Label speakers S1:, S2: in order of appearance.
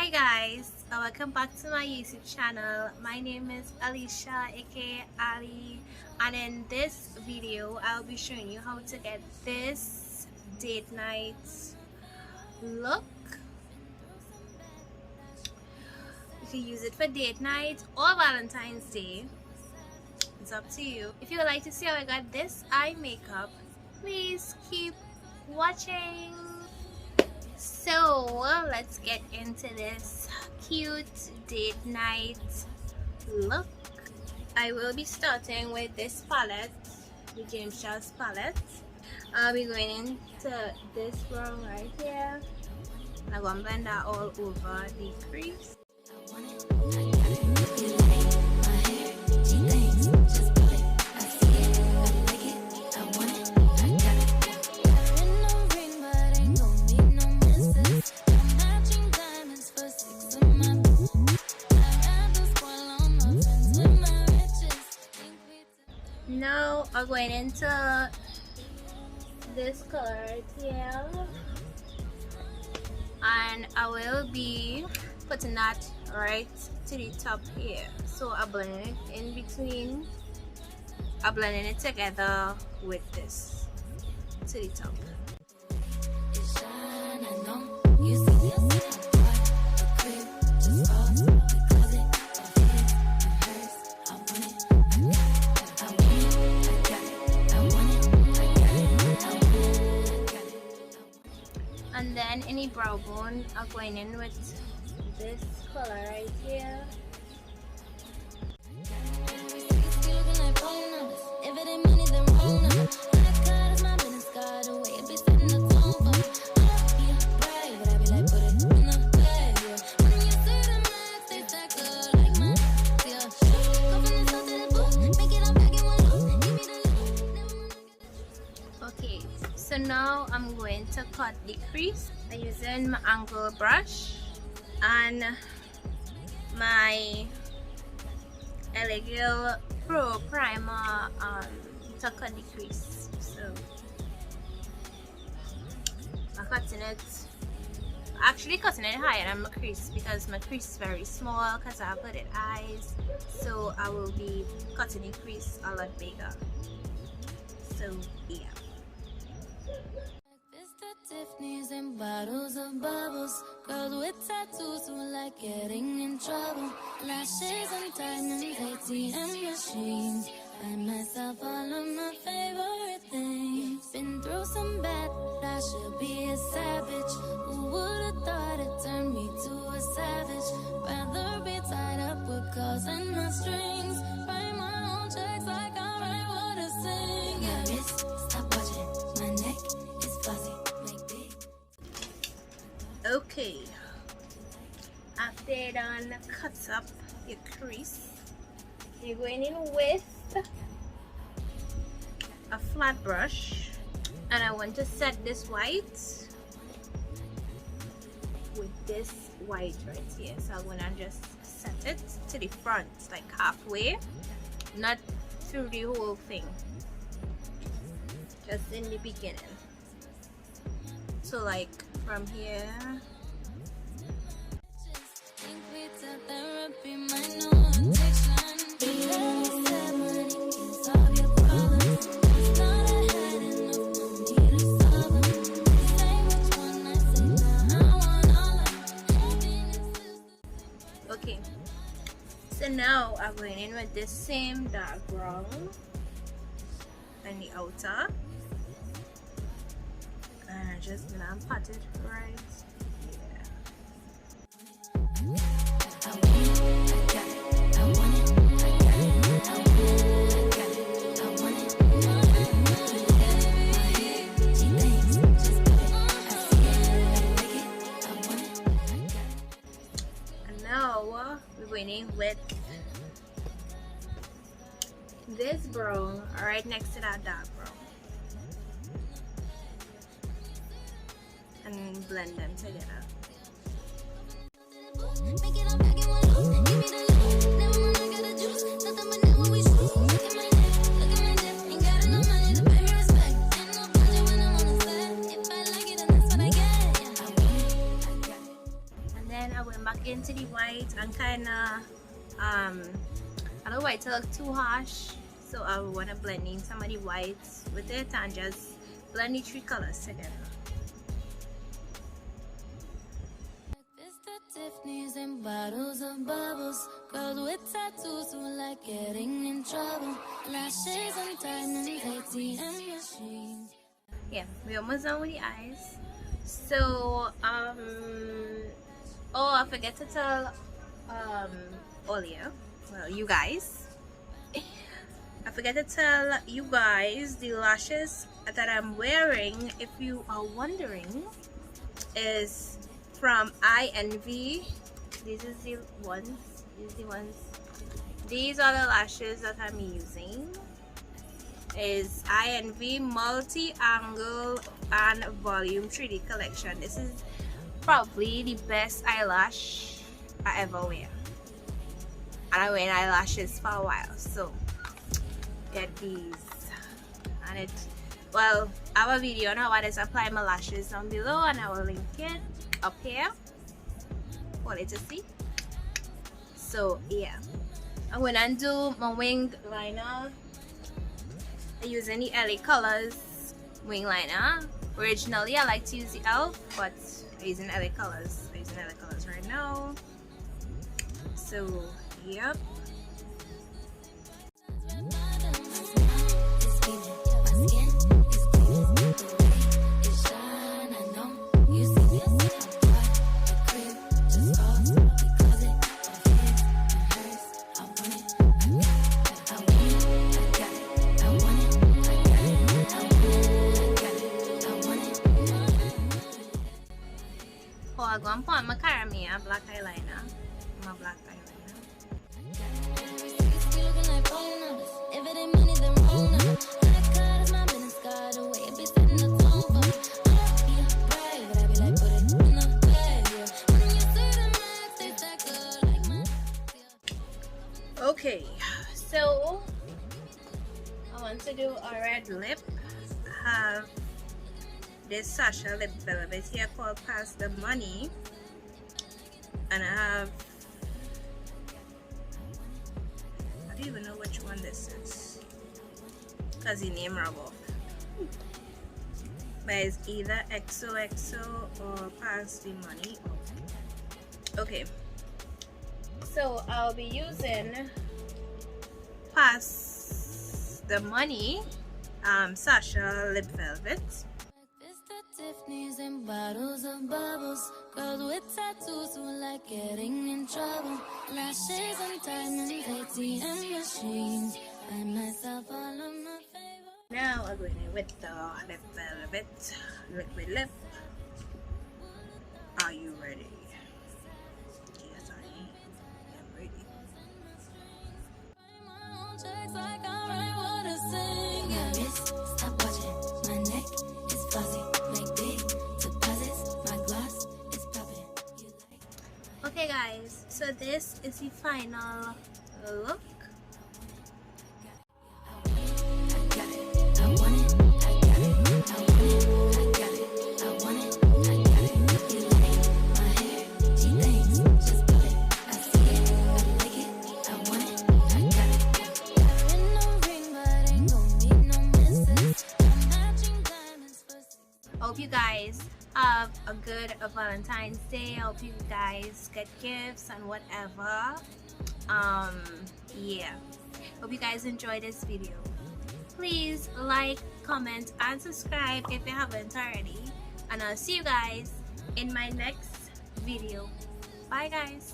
S1: Hi guys, welcome back to my YouTube channel. My name is Alicia aka Ali, and in this video I'll be showing you how to get this date night look. You can use it for date night or Valentine's Day. It's up to you. If you would like to see how I got this eye makeup, please keep watching. So let's get into this cute date night look. I will be starting with this palette, the James Charles palette. I'll be going into this brown right here. I'm going to blend that all over the crease. Now I'm going into this color right here, and I will be putting that right to the top here. So I'm blending it in between, I'm blending it together with this to the top. And then any brow bone, I'm going in with this color right here. Okay, so now I'm going to cut the crease. I'm using my angle brush and my Elegil Pro Primer to cut the crease. So I'm cutting it, actually cutting it higher than my crease because my crease is very small because I have hooded eyes. So I will be cutting the crease a lot bigger. So yeah.
S2: Tiffany's and bottles of bubbles. Girls with tattoos who like getting in trouble. Lashes and diamonds, ATM machines. Buy myself all of my favorite things. Been through some bad, I should be a savage. Who would've thought it turned me to a savage? Rather be tied up with calls and not strings. Write my own checks like I write what I sing. My wrist, stop watching. My neck is fuzzy.
S1: Okay, after you done cut up your crease, you're going in with a flat brush, and I want to set this white with this white right here. So I'm gonna just set it to the front, like halfway, not through the whole thing, just in the beginning. So like from here. Okay, so now I'm going in with this same dark brown on the outer. And I'm just gonna pat it right here. And now we're going in with this brown right next to that dark brown. And blend them together. going back into the white and kind of I don't want it to look too harsh, so I want to blend in some of the whites with it and just blend the three colors together.
S2: Tiffany's and bottles of bubbles. Girls with tattoos who like getting in trouble. Lashes and diamonds, ATM machines.
S1: Yeah, we're almost done with the eyes. So oh, I forget to tell Olia, well, you guys, I forget to tell you guys the lashes that I'm wearing, if you are wondering, is from INV. These are the ones. These are the lashes that I'm using. Is INV multi-angle and volume 3D collection. This is probably the best eyelash I ever wear, and I wear eyelashes for a while, so get these. And it, well, I have a video on how I just apply my lashes down below, and I will link it up here for you to see. So yeah, I'm gonna do my winged liner. I use any LA Colors wing liner. Originally I like to use the ELF, but I'm using LA Colors. I'm using LA Colors right now. So yep. I'm going to put my Cara black eyeliner. My black eyeliner. Okay, so I want to do a red lip. I have this Sacha lip velvet here called Pass the Money, and I have, I don't even know which one this is because the name rub off, but it's either XOXO or Pass the Money. Okay, so I'll be using Pass the Money Sacha lip velvet.
S2: Tiffany's and bottles of bubbles. Girls with tattoos who like getting in trouble. Lashes and diamonds, ATM machines. Buy myself all of my favorites.
S1: Now I'm going in with the lip velvet liquid lip. Are you ready? Yes, I am ready.
S2: Stop watching. My neck is fuzzy.
S1: Okay guys, so this is the final look. Hope you guys have a good Valentine's Day. I hope you guys get gifts and whatever. Yeah, hope you guys enjoyed this video. Please like, comment and subscribe if you haven't already, and I'll see you guys in my next video. Bye guys.